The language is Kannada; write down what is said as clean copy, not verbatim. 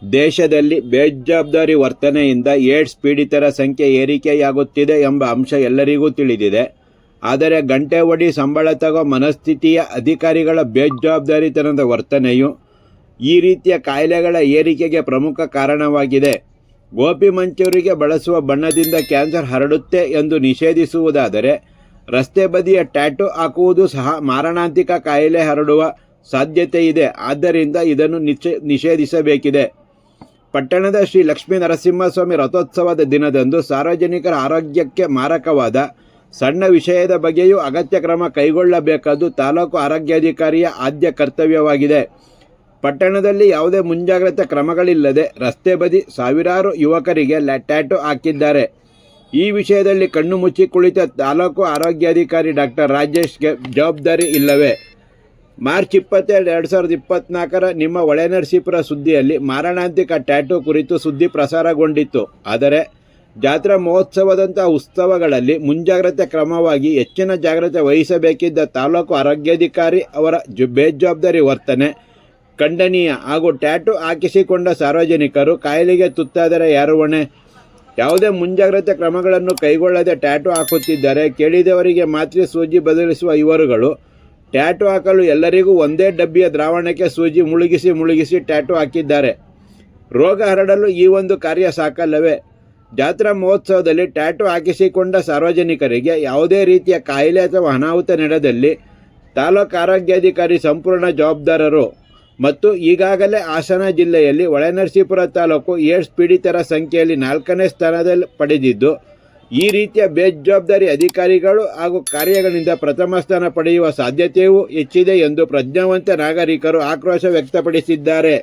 ದೇಶದಲ್ಲಿ ಬೇಜವಾಬ್ದಾರಿ ವರ್ತನೆಯಿಂದ ಏಡ್ಸ್ ಪೀಡಿತರ ಸಂಖ್ಯೆ ಏರಿಕೆಯಾಗುತ್ತಿದೆ ಎಂಬ ಅಂಶ ಎಲ್ಲರಿಗೂ ತಿಳಿದಿದೆ. ಆದರೆ ಗಂಟೆ ಹೊಡಿ ಸಂಬಳ ತಗೋ ಮನಸ್ಥಿತಿಯ ಅಧಿಕಾರಿಗಳ ಬೇಜವಾಬ್ದಾರಿತನದ ವರ್ತನೆಯು ಈ ರೀತಿಯ ಕಾಯಿಲೆಗಳ ಏರಿಕೆಗೆ ಪ್ರಮುಖ ಕಾರಣವಾಗಿದೆ. ಗೋಪಿ ಮಂಚೂರಿಗೆ ಬಳಸುವ ಬಣ್ಣದಿಂದ ಕ್ಯಾನ್ಸರ್ ಹರಡುತ್ತೆ ಎಂದು ನಿಷೇಧಿಸುವುದಾದರೆ, ರಸ್ತೆ ಬದಿಯ ಟ್ಯಾಟೂ ಹಾಕುವುದು ಸಹ ಮಾರಣಾಂತಿಕ ಕಾಯಿಲೆ ಹರಡುವ ಸಾಧ್ಯತೆ ಇದೆ. ಆದ್ದರಿಂದ ಇದನ್ನು ನಿಷೇಧಿಸಬೇಕಿದೆ. ಪಟ್ಟಣದ ಶ್ರೀ ಲಕ್ಷ್ಮೀ ನರಸಿಂಹಸ್ವಾಮಿ ರಥೋತ್ಸವದ ದಿನದಂದು ಸಾರ್ವಜನಿಕರ ಆರೋಗ್ಯಕ್ಕೆ ಮಾರಕವಾದ ಸಣ್ಣ ವಿಷಯದ ಬಗ್ಗೆಯೂ ಅಗತ್ಯ ಕ್ರಮ ಕೈಗೊಳ್ಳಬೇಕಾದ್ದು ತಾಲೂಕು ಆರೋಗ್ಯಾಧಿಕಾರಿಯ ಆದ್ಯ ಕರ್ತವ್ಯವಾಗಿದೆ. ಪಟ್ಟಣದಲ್ಲಿ ಯಾವುದೇ ಮುಂಜಾಗ್ರತಾ ಕ್ರಮಗಳಿಲ್ಲದೆ ರಸ್ತೆ ಬದಿ ಸಾವಿರಾರು ಯುವಕರಿಗೆ ಟ್ಯಾಟೂ ಹಾಕಿದ್ದಾರೆ. ಈ ವಿಷಯದಲ್ಲಿ ಕಣ್ಣು ಮುಚ್ಚಿ ಕುಳಿತ ತಾಲೂಕು ಆರೋಗ್ಯಾಧಿಕಾರಿ ಡಾಕ್ಟರ್ ರಾಜೇಶ್ಗೆ ಜವಾಬ್ದಾರಿ ಇಲ್ಲವೇ? ಮಾರ್ಚ್ 22, 2024 ನಿಮ್ಮ ಹೊಳೆನರಸೀಪುರ ಸುದ್ದಿಯಲ್ಲಿ ಮಾರಣಾಂತಿಕ ಟ್ಯಾಟೂ ಕುರಿತು ಸುದ್ದಿ ಪ್ರಸಾರಗೊಂಡಿತ್ತು. ಆದರೆ ಜಾತ್ರಾ ಮಹೋತ್ಸವದಂತಹ ಉತ್ಸವಗಳಲ್ಲಿ ಮುಂಜಾಗ್ರತೆ ಕ್ರಮವಾಗಿ ಹೆಚ್ಚಿನ ಜಾಗ್ರತೆ ವಹಿಸಬೇಕಿದ್ದ ತಾಲೂಕು ಆರೋಗ್ಯಾಧಿಕಾರಿ ಅವರ ಬೇಜವಾಬ್ದಾರಿ ವರ್ತನೆ ಖಂಡನೀಯ. ಹಾಗೂ ಟ್ಯಾಟೂ ಹಾಕಿಸಿಕೊಂಡ ಸಾರ್ವಜನಿಕರು ಕಾಯಿಲೆಗೆ ತುತ್ತಾದರೆ ಯಾರು ಹೊಣೆ? ಯಾವುದೇ ಮುಂಜಾಗ್ರತೆ ಕ್ರಮಗಳನ್ನು ಕೈಗೊಳ್ಳದೆ ಟ್ಯಾಟೂ ಹಾಕುತ್ತಿದ್ದಾರೆ. ಕೇಳಿದವರಿಗೆ ಮಾತ್ರ ಸೂಜಿ ಬದಲಿಸುವ ಇವರುಗಳು ಟ್ಯಾಟೂ ಹಾಕಲು ಎಲ್ಲರಿಗೂ ಒಂದೇ ಡಬ್ಬಿಯ ದ್ರಾವಣಕ್ಕೆ ಸೂಜಿ ಮುಳುಗಿಸಿ ಟ್ಯಾಟೂ ಹಾಕಿದ್ದಾರೆ. ರೋಗ ಹರಡಲು ಈ ಒಂದು ಕಾರ್ಯ ಸಾಕಲ್ಲವೇ? ಜಾತ್ರಾ ಮಹೋತ್ಸವದಲ್ಲಿ ಟ್ಯಾಟೂ ಹಾಕಿಸಿಕೊಂಡ ಸಾರ್ವಜನಿಕರಿಗೆ ಯಾವುದೇ ರೀತಿಯ ಕಾಯಿಲೆ ಅಥವಾ ಅನಾಹುತ ನಡೆದಲ್ಲಿ ತಾಲೂಕು ಆರೋಗ್ಯಾಧಿಕಾರಿ ಸಂಪೂರ್ಣ ಜವಾಬ್ದಾರರು. ಮತ್ತು ಈಗಾಗಲೇ ಹಾಸನ ಜಿಲ್ಲೆಯಲ್ಲಿ ಹೊಳೆನರಸೀಪುರ ತಾಲೂಕು ಏಡ್ಸ್ ಪೀಡಿತರ ಸಂಖ್ಯೆಯಲ್ಲಿ 4ನೇ ಸ್ಥಾನದಲ್ಲಿ ಪಡೆದಿದ್ದು, ಈ ರೀತಿಯ ಬೇಜವಾಬ್ದಾರಿ ಅಧಿಕಾರಿಗಳು ಹಾಗೂ ಕಾರ್ಯಗಳಿಂದ ಪ್ರಥಮ ಸ್ಥಾನ ಪಡೆಯುವ ಸಾಧ್ಯತೆಯೂ ಹೆಚ್ಚಿದೆ ಎಂದು ಪ್ರಜ್ಞಾವಂತ ನಾಗರಿಕರು ಆಕ್ರೋಶ ವ್ಯಕ್ತಪಡಿಸಿದ್ದಾರೆ.